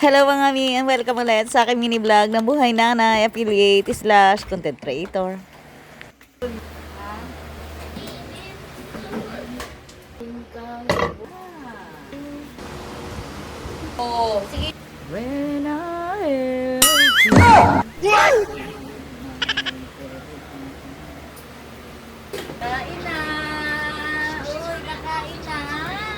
Hello mga mi, and welcome ulit sa aking mini vlog ng Buhay Nanay, affiliate / content creator. Oh, sige. When I Kain na! Uy, kakain na!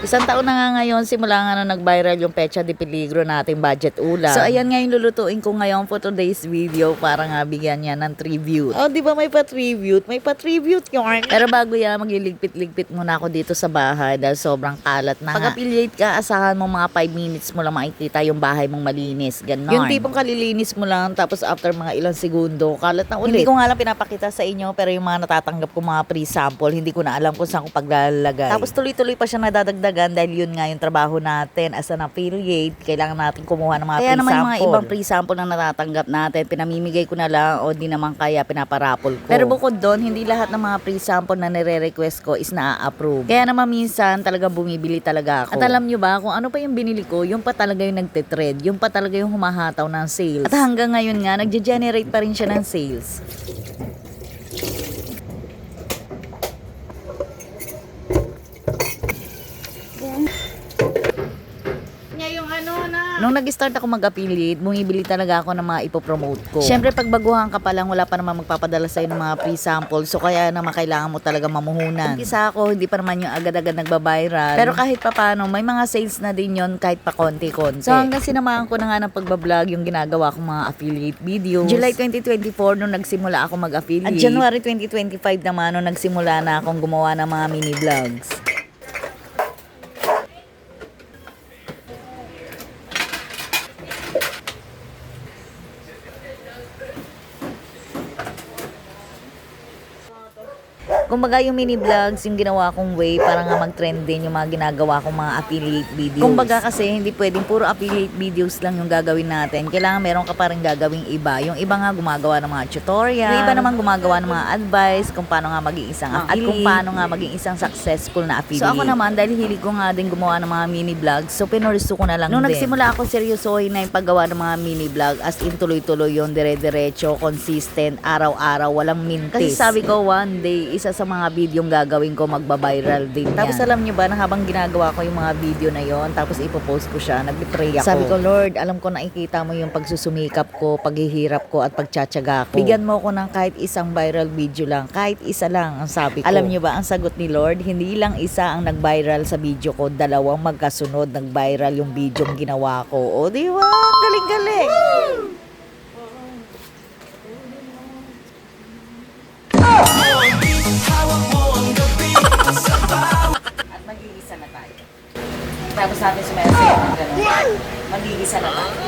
Isang taon na nga ngayon, simula nga na nag-viral yung Pecha de Peligro nating budget ulam. So, ayan nga yung lulutuin ko ngayon for today's video para nga bigyan niya ng tribute. Oh, di ba may pa-tribute? May pa-tribute yun. Pero bago yan, magliligpit-ligpit muna ako dito sa bahay dahil sobrang kalat na. Pag-affiliate ka, asahan mo mga 5 minutes mo lang makikita yung bahay mong malinis. Ganon. Yung tipong kalilinis mo lang, tapos after mga ilang segundo, kalat na ulit. Hindi ko nga lang pinapakita sa inyo, pero yung mga natatanggap ko mga pre-sample, hindi ko na alam kung saan ko paglalagay. Tapos tuloy-tuloy pa siya nadadagdagan dahil yun nga yung trabaho natin as an affiliate. Kailangan natin kumuha ng mga pre-sample. Kaya naman yung mga ibang pre-sample na natatanggap natin, pinamimigay ko na lang o di naman kaya pinaparapol ko. Pero bukod doon, hindi lahat ng mga pre-sample na nire-request ko is na-approve. Kaya naman minsan talagang bumibili talaga ako. At alam nyo ba kung ano pa yung binili ko, yung pa talaga yung nagte-trend, yung pa talaga yung humahataw ng sales. At hanggang ngayon nga, nagge-generate pa rin siya ng sales. Nung nag-start ako mag-affiliate, bumibili talaga ako ng mga ipopromote ko. Siyempre, pag baguhan ka pa lang, wala pa naman magpapadala sa'yo ng mga pre-sample. So, kaya naman kailangan mo talaga mamuhunan. Isa ako, hindi pa naman yung agad-agad nagbabiral. Pero kahit pa paano, may mga sales na din yon kahit pa konti-konti. So, hanggang sinamahan ko na nga ng pagbablog yung ginagawa kong mga affiliate videos. July 2024, nung nagsimula ako mag-affiliate. At January 2025 naman, nung nagsimula na akong gumawa ng mga mini vlogs. Kumbaga yung mini vlogs, yung ginawa kong way para nga mag-trend din yung mga ginagawa kong mga affiliate videos. Kumbaga kasi hindi pwedeng puro affiliate videos lang yung gagawin natin. Kailangan meron ka pa rin gagawing iba. Yung iba nga gumagawa ng mga tutorial. Yung iba naman gumagawa ng mga advice kung paano nga maging isang affiliate. At kung paano nga maging isang successful na affiliate. So ako naman, dahil hilig ko nga din gumawa ng mga mini vlogs, so pinurso ko na lang nung din. Nagsimula ako seryosohin na yung paggawa ng mga mini vlog, as in tuloy-tuloy yung dire-diretso, consistent, araw-araw, walang mintis. Kasi sabi ko one day, isa sa mga videong gagawin ko magba-viral din yan. Tapos alam nyo ba na habang ginagawa ko yung mga video na yon, tapos ipopost ko siya, nag-betray ako. Sabi ko, Lord, alam ko nakikita mo yung pagsusumikap ko, paghihirap ko at pagtsatsaga ko. Bigyan mo ko ng kahit isang viral video lang, kahit isa lang ang sabi ko. Alam nyo ba ang sagot ni Lord? Hindi lang isa ang nag-viral sa video ko, dalawang magkasunod nag-viral yung video ang ginawa ko. O di ba? Galing-galing! At mag-iisa na tayo. Tapos natin sumayasayan ng gano'n. Mag-iisa na tayo.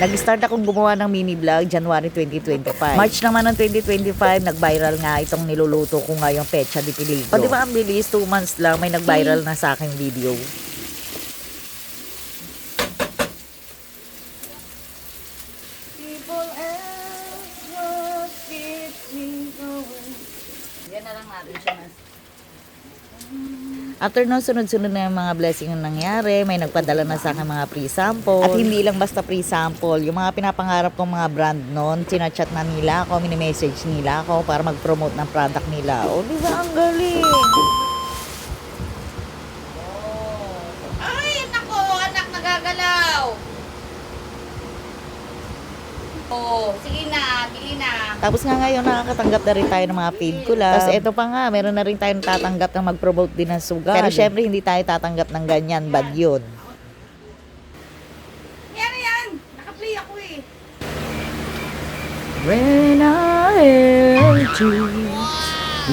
Nag-start akong gumawa ng mini vlog January 2025. March naman ng 2025, nag-viral nga itong niluluto ko nga yung Pecha de Peligro. O diba ang bilis, 2 months lang may nag-viral na sa aking video. Yan na lang natin siya. After nun, sunod-sunod na yung mga blessing yung nangyari. May nagpadala na sa akin mga pre-sample. At hindi lang basta pre-sample. Yung mga pinapangarap kong mga brand nun, sinachat na nila ako, mini-message nila ako para mag-promote ng product nila. O, di ba ang galing? Ay, nako, anak nagagalaw. Oh, sige na, bili na. Tapos nga ngayon nakakatanggap na rin tayo ng mga paid collab. Tapos eto pa nga, meron na rin tayong tatanggap ng mag-promote din ng sugar. Pero syempre hindi tayo tatanggap ng ganyan, bad yun. Yan. Naka-play ako eh. When I held you,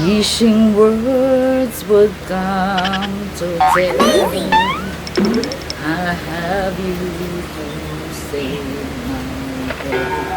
wishing words would come to tell me I have you to say my prayer.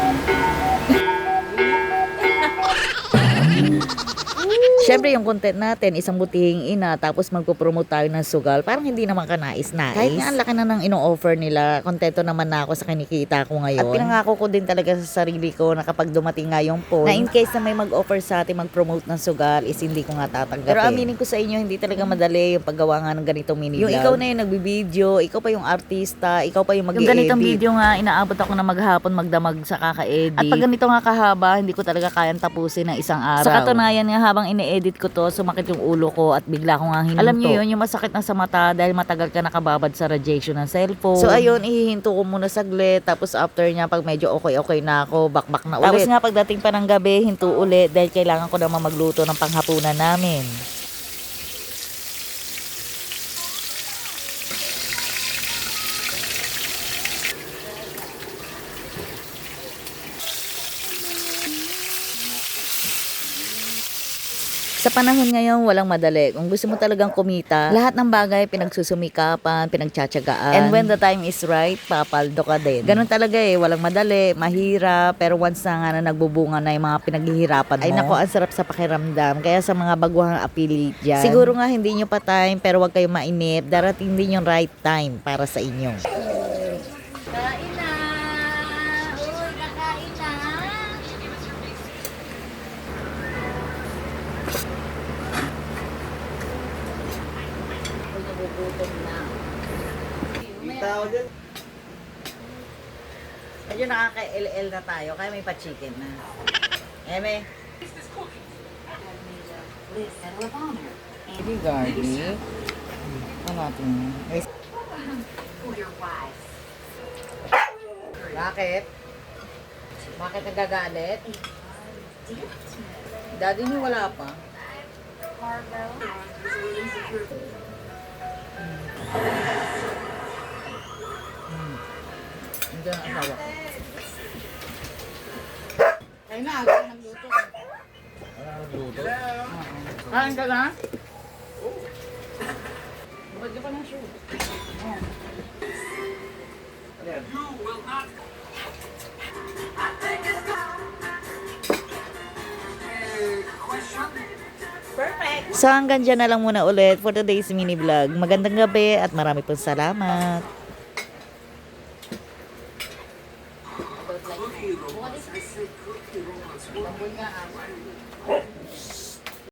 Syempre yung content natin, isang butihing ina, tapos magpo-promote tayo ng sugal, parang hindi naman kanais-nais. Kahit nga ang laki na ng ino-offer nila, kontento naman na ako sa kinikita ko ngayon. At pinangako ko din talaga sa sarili ko na kapag dumating nga yung point, na in case na may mag-offer sa atin mag-promote ng sugal, is hindi ko nga tatanggapin. Pero aminin ko sa inyo, hindi talaga madali yung paggawa nga ng ganitong mini vlog. Yung ikaw na yung nagbibideo, ikaw pa yung artista, ikaw pa yung mag-i-edit. Yung ganitong video nga, inaabot ako na maghapon magdamag sa kaka-edit. At pag ganito nga kahaba, hindi ko talaga kayang tapusin ng isang araw. Sa katunayan nga, habang ine-edit ko to, sumakit yung ulo ko at bigla ko nga hininto. Alam niyo yun, yung masakit na sa mata dahil matagal ka nakababad sa radiation ng cellphone. So ayun, ihihinto ko muna saglit, tapos after niya, pag medyo okay na ako, bakbak na ulit. Tapos nga pagdating pa ng gabi, hinto ulit dahil kailangan ko naman magluto ng panghapunan namin. Sa panahon ngayon, walang madali. Kung gusto mo talagang kumita, lahat ng bagay pinagsusumikapan, pinagtsatsagaan. And when the time is right, papaldo ka din. Ganun talaga eh, walang madali, mahirap, pero once na nga na nagbubunga na yung mga pinaghihirapan mo, ay nako, ang sarap sa pakiramdam. Kaya sa mga baguhang affiliate dyan, siguro nga hindi nyo pa time, pero wag kayong mainip, darating din yung right time para sa inyo. Kain na. Uy, kakain na. Uy, nagugutom na. Medyo nakaka-LL na tayo, kaya may pa-chicken na. Eme? Hindi garlic. Ano natin? Bakit? Bakit nagagalit? Daddy niyo wala pa. Hindi ang asawa. Kain na, ako nagluto. Kain ka na? Ba't ka pa ng shoe? Perfect! So hanggang dyan na lang muna ulit for today's mini vlog. Magandang gabi at marami pong salamat. Bambol nga,